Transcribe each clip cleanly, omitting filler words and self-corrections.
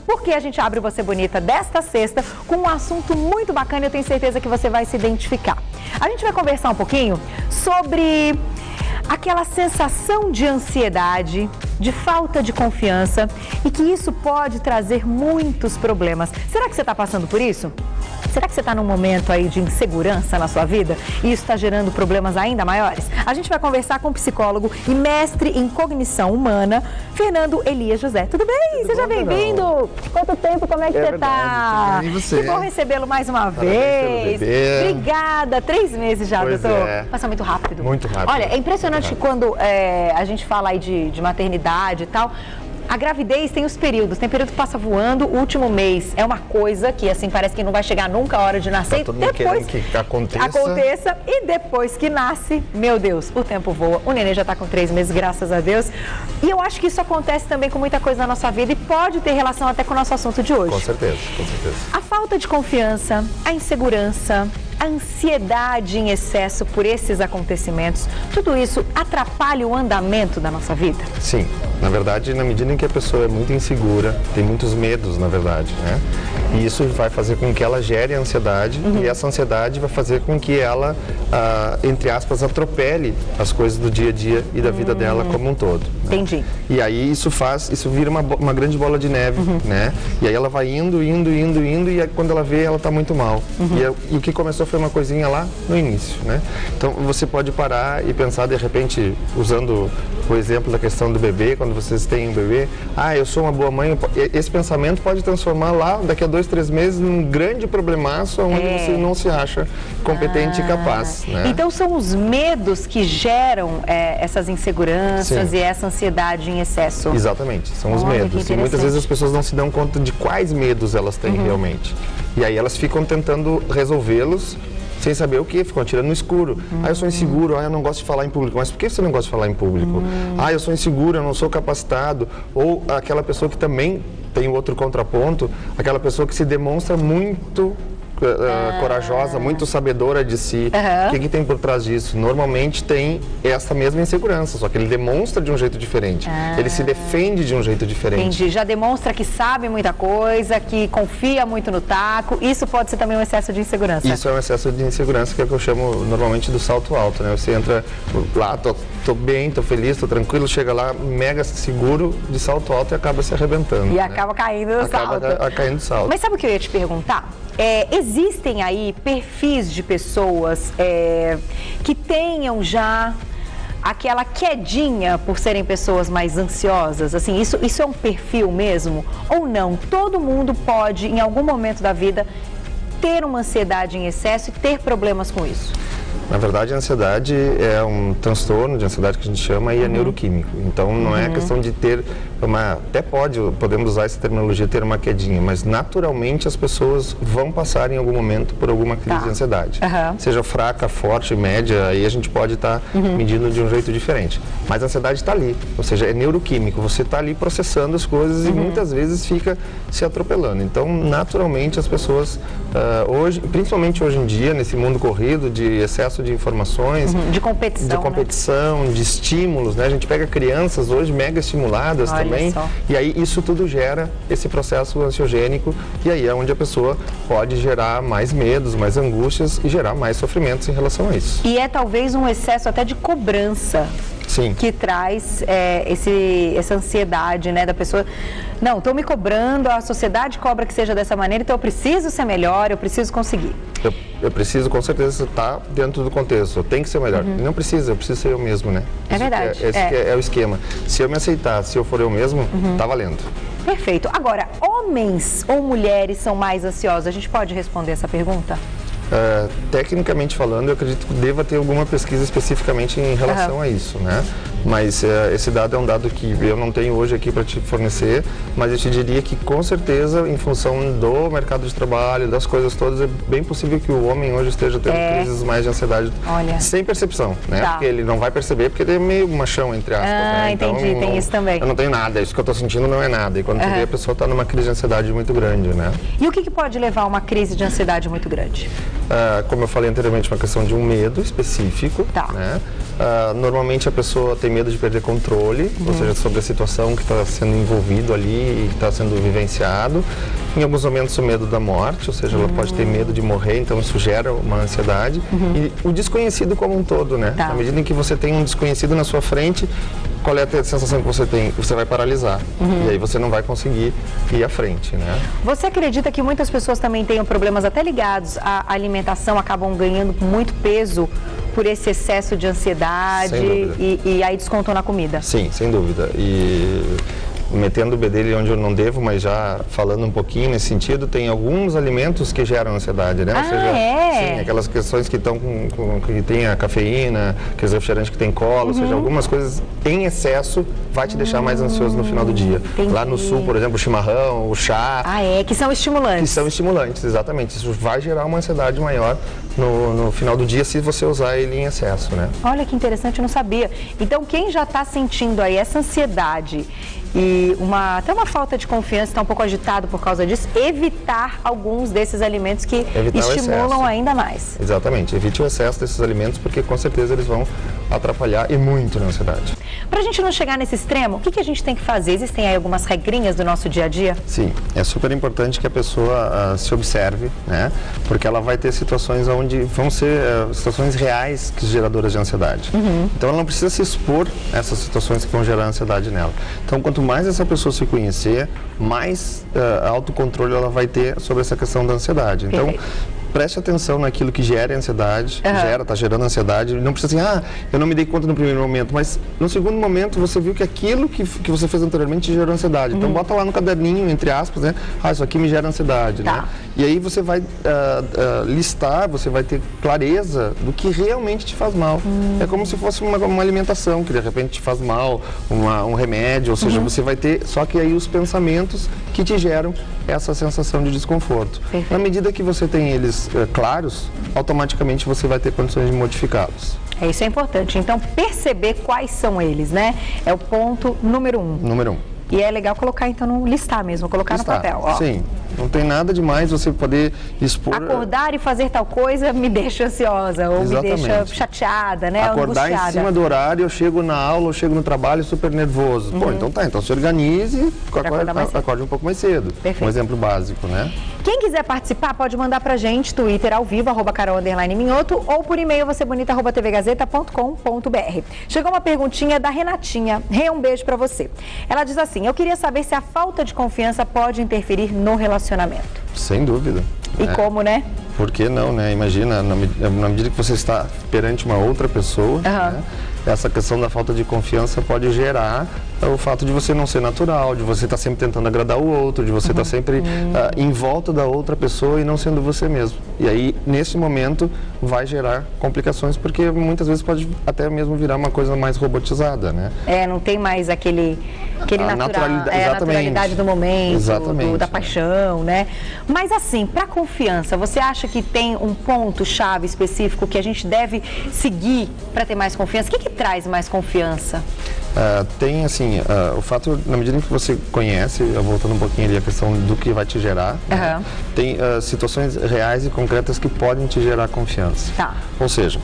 porque a gente abre o Você Bonita desta sexta com um assunto muito bacana e eu tenho certeza que você vai se identificar. A gente vai conversar um pouquinho sobre aquela sensação de ansiedade, de falta de confiança e que isso pode trazer muitos problemas. Será que você está passando por isso? Será que você está num momento aí de insegurança na sua vida e isso está gerando problemas ainda maiores? A gente vai conversar com o psicólogo e mestre em cognição humana, Fernando Elias José. Tudo bem? Seja bem-vindo! Quanto tempo? Como é que você está? E você? Que bom recebê-lo mais uma vez. Obrigada. 3 meses já, pois doutor. É. Passa muito rápido. Muito rápido. Olha, é impressionante que quando a gente fala aí de maternidade e tal, a gravidez tem os períodos, tem período que passa voando, o último mês é uma coisa que assim parece que não vai chegar nunca a hora de nascer. Tá todo mundo depois que aconteça e depois que nasce, meu Deus, o tempo voa. O neném já está com 3 meses, graças a Deus. E eu acho que isso acontece também com muita coisa na nossa vida e pode ter relação até com o nosso assunto de hoje. Com certeza, com certeza. A falta de confiança, a insegurança, a ansiedade em excesso por esses acontecimentos, tudo isso atrapalha o andamento da nossa vida? Sim, na verdade, na medida em que a pessoa é muito insegura, tem muitos medos, na verdade, né? E isso vai fazer com que ela gere ansiedade e essa ansiedade vai fazer com que ela, entre aspas, atropele as coisas do dia a dia e da vida dela como um todo. Né? Entendi. E aí isso vira uma grande bola de neve, né? E aí ela vai indo e aí, quando ela vê, ela está muito mal. E o que começou foi uma coisinha lá no início, né? Então você pode parar e pensar de repente, usando o exemplo da questão do bebê, quando vocês têm um bebê, eu sou uma boa mãe, esse pensamento pode transformar lá, daqui a 2, 3 meses, num grande problemaço onde você não se acha competente e capaz, né? Então são os medos que geram essas inseguranças. Sim. E essa ansiedade em excesso. Exatamente, são os medos. E muitas vezes as pessoas não se dão conta de quais medos elas têm realmente. E aí elas ficam tentando resolvê-los sem saber o que, ficam atirando no escuro. Eu sou inseguro, eu não gosto de falar em público. Mas por que você não gosta de falar em público? Eu sou inseguro, eu não sou capacitado. Ou aquela pessoa que também tem o outro contraponto, aquela pessoa que se demonstra muito corajosa, muito sabedora de si. O que tem por trás disso? Normalmente tem essa mesma insegurança, só que ele demonstra de um jeito diferente. Ele se defende de um jeito diferente. Entendi. Já demonstra que sabe muita coisa, que confia muito no taco. Isso pode ser também um excesso de insegurança. Isso é um excesso de insegurança, que é o que eu chamo normalmente do salto alto, né? Você entra lá, tô bem, tô feliz, tô tranquilo, chega lá mega seguro, de salto alto e acaba se arrebentando. E acaba caindo do salto. Acaba caindo do salto. Mas sabe o que eu ia te perguntar? Existem aí perfis de pessoas que tenham já aquela quedinha por serem pessoas mais ansiosas? Assim, isso é um perfil mesmo? Ou não? Todo mundo pode, em algum momento da vida, ter uma ansiedade em excesso e ter problemas com isso? Na verdade, a ansiedade é um transtorno de ansiedade que a gente chama e é neuroquímico. Então, não é questão de ter até podemos usar essa terminologia, ter uma quedinha, mas naturalmente as pessoas vão passar em algum momento por alguma crise de ansiedade. Seja fraca, forte, média, aí a gente pode estar medindo de um jeito diferente. Mas a ansiedade está ali, ou seja, é neuroquímico. Você está ali processando as coisas e muitas vezes fica se atropelando. Então, naturalmente, as pessoas, hoje, principalmente hoje em dia, nesse mundo corrido de excesso de informações, de competição, de estímulos, né? A gente pega crianças hoje mega estimuladas também, e aí isso tudo gera esse processo ansiogênico, e aí é onde a pessoa pode gerar mais medos, mais angústias e gerar mais sofrimentos em relação a isso. E é talvez um excesso até de cobrança. Sim. Que traz essa ansiedade, né, da pessoa. Não, estou me cobrando, a sociedade cobra que seja dessa maneira, então eu preciso ser melhor, eu preciso conseguir. Eu preciso, com certeza, estar dentro do contexto, eu tenho que ser melhor. Não precisa, eu preciso ser eu mesmo, né? É verdade. Esse é o esquema. Se eu me aceitar, se eu for eu mesmo, tá valendo. Perfeito. Agora, homens ou mulheres são mais ansiosos? A gente pode responder essa pergunta? Tecnicamente falando, eu acredito que deva ter alguma pesquisa especificamente em relação a isso, né? Mas esse dado é um dado que eu não tenho hoje aqui para te fornecer, mas eu te diria que com certeza, em função do mercado de trabalho, das coisas todas, é bem possível que o homem hoje esteja tendo crises mais de ansiedade sem percepção, né? Porque ele não vai perceber, porque ele é meio machão, entre aspas, né? Então, entendi, tem isso também. Eu não tenho nada, isso que eu estou sentindo não é nada. E quando você vê, a pessoa está numa crise de ansiedade muito grande, né? E o que pode levar a uma crise de ansiedade muito grande? como eu falei anteriormente, uma questão de um medo específico, Tá. né? Normalmente a pessoa tem medo de perder controle, ou seja, sobre a situação que está sendo envolvido ali e está sendo vivenciado. Em alguns momentos o medo da morte, ou seja, ela pode ter medo de morrer, então isso gera uma ansiedade. E o desconhecido como um todo, né? Tá. À medida em que você tem um desconhecido na sua frente, qual é a sensação que você tem? Você vai paralisar. E aí você não vai conseguir ir à frente, né? Você acredita que muitas pessoas também tenham problemas até ligados à alimentação, acabam ganhando muito peso por esse excesso de ansiedade e aí descontam na comida? Sim, sem dúvida. E metendo o bedelho onde eu não devo, mas já falando um pouquinho nesse sentido, tem alguns alimentos que geram ansiedade, né? Ou seja, sim, aquelas questões que estão que tem a cafeína, aqueles refrigerantes que tem cola, ou seja, algumas coisas em excesso vai te deixar mais ansioso no final do dia. Entendi. Lá no sul, por exemplo, o chimarrão, o chá. Que são estimulantes. Que são estimulantes, exatamente. Isso vai gerar uma ansiedade maior no final do dia se você usar ele em excesso, né? Olha que interessante, eu não sabia. Então, quem já está sentindo aí essa ansiedade e até uma falta de confiança, está um pouco agitado por causa disso, evitar alguns desses alimentos que estimulam ainda mais. Exatamente, evite o excesso desses alimentos porque com certeza eles vão atrapalhar e muito na ansiedade. Para a gente não chegar nesse extremo, o que a gente tem que fazer? Existem aí algumas regrinhas do nosso dia a dia? Sim, é super importante que a pessoa se observe, né? Porque ela vai ter situações onde vão ser situações reais que geradoras de ansiedade. Então ela não precisa se expor a essas situações que vão gerar ansiedade nela. Então quanto mais essa pessoa se conhecer, mais autocontrole ela vai ter sobre essa questão da ansiedade. Então, preste atenção naquilo que gera ansiedade, está gerando ansiedade. Não precisa assim, eu não me dei conta no primeiro momento, mas no segundo momento você viu que aquilo que você fez anteriormente gerou ansiedade. Então bota lá no caderninho, entre aspas, né? Isso aqui me gera ansiedade, né? E aí você vai listar, você vai ter clareza do que realmente te faz mal. É como se fosse uma alimentação que de repente te faz mal, um remédio, ou seja, você vai ter, só que aí os pensamentos que te geram essa sensação de desconforto. Perfeito. Na medida que você tem eles claros, automaticamente você vai ter condições de modificá-los. Isso é importante. Então, perceber quais são eles, né? É o ponto número 1. Número 1. E é legal colocar, então, listar mesmo, colocar no papel. Sim, não tem nada demais você poder expor... Acordar e fazer tal coisa me deixa ansiosa, ou me deixa chateada, né? Acordar angustiada. Em cima do horário, eu chego na aula, eu chego no trabalho super nervoso. Pô, então se organize, acorde um pouco mais cedo. Perfeito. Um exemplo básico, né? Quem quiser participar, pode mandar pra gente, Twitter ao vivo, @Carol_Minhoto, ou por e-mail, vocebonita@tvgazeta.com.br. Chegou uma perguntinha da Renatinha. Rê, um beijo pra você. Ela diz assim: eu queria saber se a falta de confiança pode interferir no relacionamento. Sem dúvida. E como, né? Por que não, né? Imagina, na medida que você está perante uma outra pessoa, né? Essa questão da falta de confiança pode gerar o fato de você não ser natural, de você estar sempre tentando agradar o outro, de você estar sempre em volta da outra pessoa e não sendo você mesmo. E aí, nesse momento, vai gerar complicações, porque muitas vezes pode até mesmo virar uma coisa mais robotizada, né? Não tem mais aquele a naturalidade do momento, da paixão, né? Mas assim, para confiança, você acha que tem um ponto-chave específico que a gente deve seguir para ter mais confiança? O que traz mais confiança? Tem assim, o fato, na medida em que você conhece, voltando um pouquinho ali a questão do que vai te gerar, né? Tem situações reais e concretas que podem te gerar confiança. Ou seja,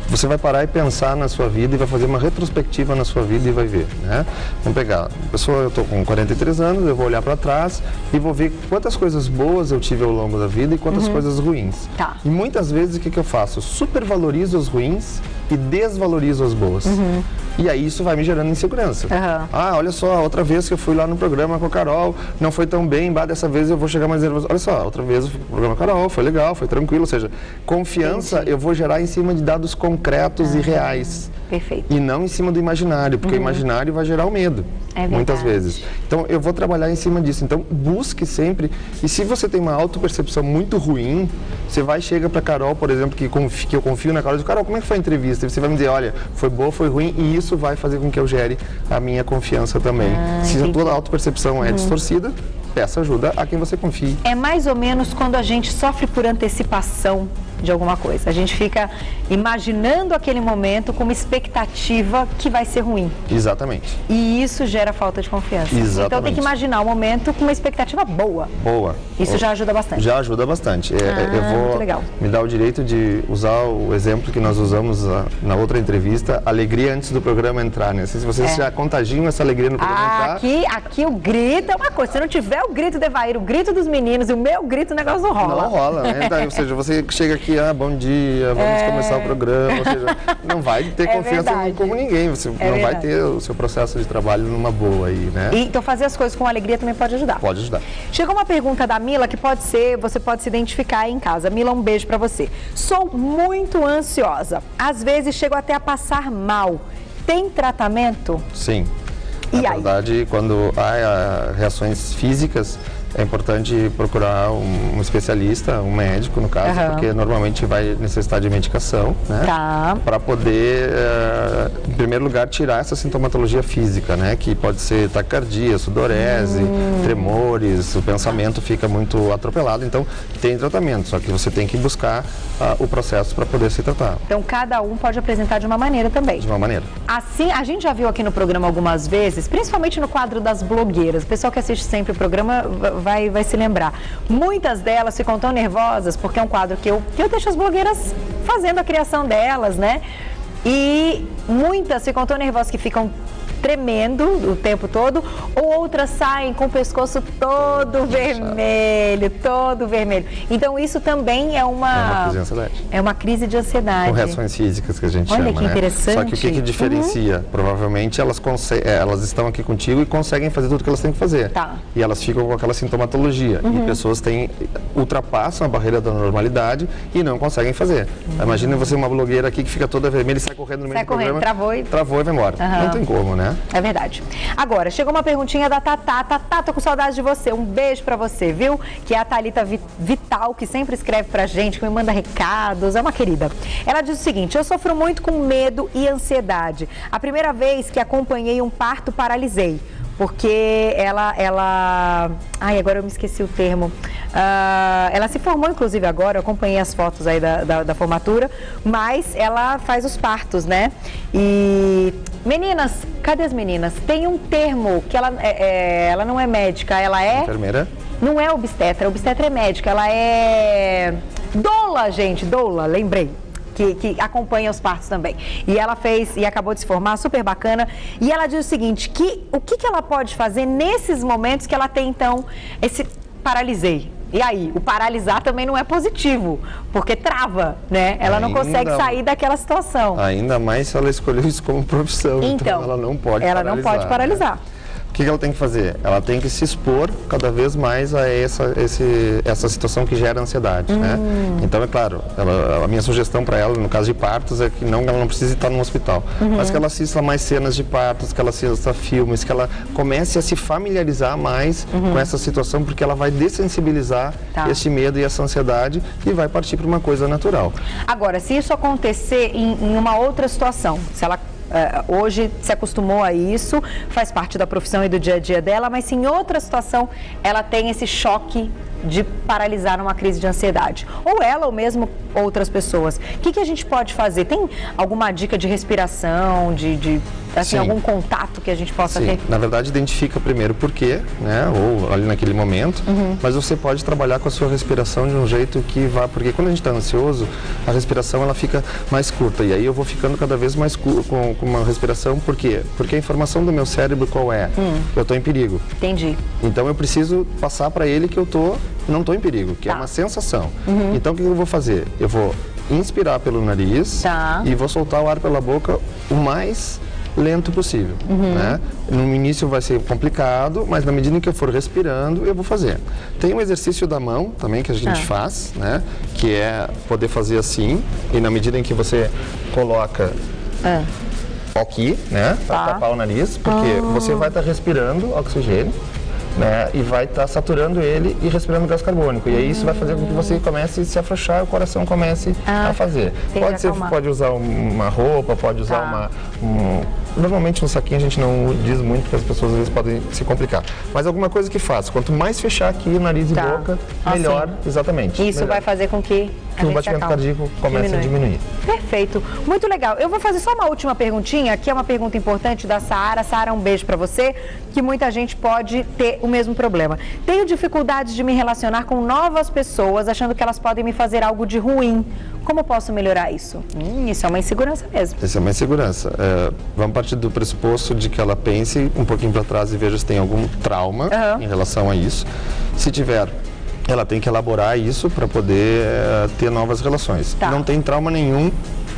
você vai parar e pensar na sua vida e vai fazer uma retrospectiva na sua vida e vai ver, né? Vamos pegar, eu estou com 43 anos, eu vou olhar para trás e vou ver quantas coisas boas eu tive ao longo da vida e quantas coisas ruins. E muitas vezes o que eu faço? Supervalorizo as ruins e desvalorizo as boas. E aí isso vai me gerando insegurança. Olha só, outra vez que eu fui lá no programa com a Carol, não foi tão bem, dessa vez eu vou chegar mais nervoso. Olha só, outra vez eu fui pro programa com a Carol, foi legal, foi tranquilo. Ou seja, confiança eu vou gerar em cima de dados concretos e reais. Perfeito. E não em cima do imaginário, porque o imaginário vai gerar o medo, muitas vezes. Então, eu vou trabalhar em cima disso. Então, busque sempre, e se você tem uma autopercepção muito ruim, você chega para a Carol, por exemplo, que eu confio na Carol, e diz: Carol, como é que foi a entrevista? E você vai me dizer: olha, foi boa, foi ruim, e isso vai fazer com que eu gere a minha confiança também. Se a tua autopercepção é distorcida, peça ajuda a quem você confie. É mais ou menos quando a gente sofre por antecipação de alguma coisa. A gente fica imaginando aquele momento com uma expectativa que vai ser ruim. Exatamente. E isso gera falta de confiança. Exatamente. Então tem que imaginar o momento com uma expectativa boa. Boa. Isso já ajuda bastante. Já ajuda bastante. Eu vou me dar o direito de usar o exemplo que nós usamos na outra entrevista, alegria antes do programa entrar, né? Se vocês já contagiam essa alegria no programa entrar... Aqui o grito é uma coisa. Se não tiver o grito de Evair, o grito dos meninos e o meu grito, o negócio não rola. Não rola, né? Então, ou seja, você chega aqui, bom dia, vamos começar o programa, ou seja, não vai ter confiança como ninguém, você não vai ter o seu processo de trabalho numa boa aí, né? Então fazer as coisas com alegria também pode ajudar. Pode ajudar. Chegou uma pergunta da Mila que você pode se identificar aí em casa. Mila, um beijo pra você. Sou muito ansiosa, às vezes chego até a passar mal. Tem tratamento? Sim. Na verdade, quando há reações físicas, é importante procurar um especialista, um médico, no caso, porque normalmente vai necessitar de medicação, né? Para poder, em primeiro lugar, tirar essa sintomatologia física, né? Que pode ser taquicardia, sudorese, tremores, o pensamento fica muito atropelado. Então, tem tratamento, só que você tem que buscar o processo para poder se tratar. Então, cada um pode apresentar de uma maneira também. De uma maneira. Assim, a gente já viu aqui no programa algumas vezes, principalmente no quadro das blogueiras, o pessoal que assiste sempre o programa vai se lembrar. Muitas delas ficam tão nervosas, porque é um quadro que eu deixo as blogueiras fazendo a criação delas, né? E muitas ficam tão nervosas que ficam tremendo o tempo todo, ou outras saem com o pescoço todo vermelho, Então isso também é uma crise de ansiedade. É uma crise de ansiedade. Com reações físicas que a gente chama, Olha que interessante. Só que o que diferencia? Provavelmente elas estão aqui contigo e conseguem fazer tudo que elas têm que fazer. E elas ficam com aquela sintomatologia. E pessoas ultrapassam a barreira da normalidade e não conseguem fazer. Imagina você uma blogueira aqui que fica toda vermelha e sai correndo no meio do programa. Travou e vai embora. Não tem como, né? É verdade. Agora, chegou uma perguntinha da Tatá. Tatá, tô com saudade de você. Um beijo pra você, viu? Que é a Thalita Vital, que sempre escreve pra gente, que me manda recados. É uma querida. Ela diz o seguinte: eu sofro muito com medo e ansiedade. A primeira vez que acompanhei um parto, paralisei. Porque Ai, agora eu me esqueci o termo. Ela se formou, inclusive, agora. Eu acompanhei as fotos aí da formatura. Mas ela faz os partos, né? E... Meninas, cadê as meninas? Tem um termo que ela não é médica, ela é... Enfermeira? Não é obstetra é médica. Ela é... Doula, gente, doula, lembrei. Que acompanha os partos também. E ela fez e acabou de se formar, super bacana. E ela diz o seguinte, o que ela pode fazer nesses momentos que ela tem, então, esse paralisei? E aí, o paralisar também não é positivo, porque trava, né? Ela não consegue sair daquela situação. Ainda mais se ela escolheu isso como profissão, então ela não pode paralisar. Né? O que ela tem que fazer? Ela tem que se expor cada vez mais a essa situação que gera ansiedade, né? Então, é claro, a minha sugestão para ela, no caso de partos, é que ela não precise estar no hospital, mas que ela assista mais cenas de partos, que ela assista filmes, que ela comece a se familiarizar mais com essa situação, porque ela vai dessensibilizar esse medo e essa ansiedade e vai partir para uma coisa natural. Agora, se isso acontecer em uma outra situação, se ela hoje se acostumou a isso, faz parte da profissão e do dia a dia dela, mas se em outra situação ela tem esse choque de paralisar numa crise de ansiedade, ou ela ou mesmo outras pessoas, o que a gente pode fazer? Tem alguma dica de respiração, assim, algum contato que a gente possa ter? Na verdade, identifica primeiro por quê, né, ou ali naquele momento, mas você pode trabalhar com a sua respiração de um jeito que vá, porque quando a gente está ansioso, a respiração ela fica mais curta, e aí eu vou ficando cada vez mais com uma respiração, por quê? Porque a informação do meu cérebro qual é? Eu estou em perigo. Entendi. Então eu preciso passar para ele que eu não estou em perigo, que é uma sensação. Então o que eu vou fazer? Eu vou inspirar pelo nariz e vou soltar o ar pela boca o mais lento possível, né? No início vai ser complicado, mas na medida em que eu for respirando, eu vou fazer. Tem um exercício da mão também que a gente faz, né? Que é poder fazer assim, e na medida em que você coloca aqui, né? Para tapar o nariz, porque você vai estar respirando oxigênio, né, e vai estar saturando ele e respirando gás carbônico. E aí isso vai fazer com que você comece a se afrouxar e o coração comece a fazer. Pode usar uma roupa, pode usar normalmente no saquinho a gente não diz muito, porque as pessoas às vezes podem se complicar. Mas alguma coisa que faça. Quanto mais fechar aqui, nariz e boca, melhor. Exatamente. Isso vai fazer com que que o batimento cardíaco começa a diminuir. Perfeito, muito legal. Eu vou fazer só uma última perguntinha, que é uma pergunta importante da Saara. Saara, um beijo pra você, que muita gente pode ter o mesmo problema. Tenho dificuldade de me relacionar com novas pessoas, achando que elas podem me fazer algo de ruim. Como posso melhorar isso? Isso é uma insegurança mesmo. Isso é uma insegurança. Vamos partir do pressuposto de que ela pense um pouquinho para trás e veja se tem algum trauma em relação a isso. Se tiver, ela tem que elaborar isso para poder ter novas relações. Não tem trauma nenhum,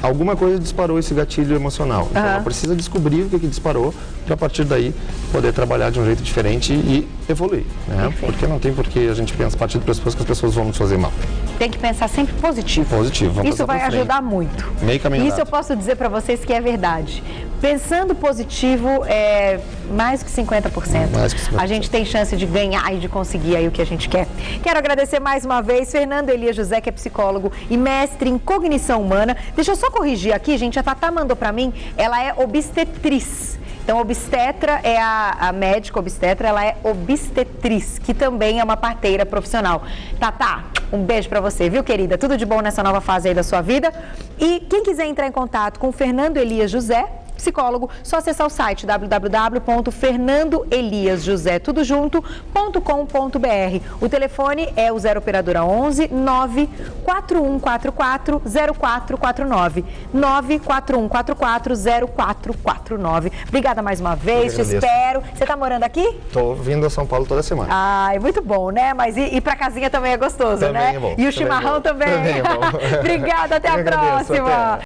alguma coisa disparou esse gatilho emocional. Então ela precisa descobrir o que disparou para a partir daí poder trabalhar de um jeito diferente e evoluir. Né? Porque não tem por que a gente pensa a partir do pressuposto que as pessoas vão nos fazer mal. Tem que pensar sempre positivo. Positivo. Vamos isso vai ajudar muito. Meio caminho Isso eu posso dizer para vocês que é verdade. Pensando positivo é mais que 50%. Mais que 50%. A gente tem chance de ganhar e de conseguir aí o que a gente quer. Quero agradecer mais uma vez Fernando Elias José, que é psicólogo e mestre em cognição humana. Deixa eu só corrigir aqui, gente. A Tatá mandou para mim, ela é obstetriz. Então, obstetra é a médica obstetra, ela é obstetriz, que também é uma parteira profissional. Tatá, um beijo pra você, viu, querida? Tudo de bom nessa nova fase aí da sua vida. E quem quiser entrar em contato com o Fernando Elias José, psicólogo, só acessar o site www.fernandoeliasjosé.com.br. O telefone é o 0 operadora 11 94144 0449 94144 0449. Obrigada mais uma vez, te espero. Você tá morando aqui? Tô vindo a São Paulo toda semana. Ah, é muito bom, né? Mas ir pra casinha também é gostoso, também né? É bom. E o chimarrão também. Também é bom. Obrigada, até a próxima. Até.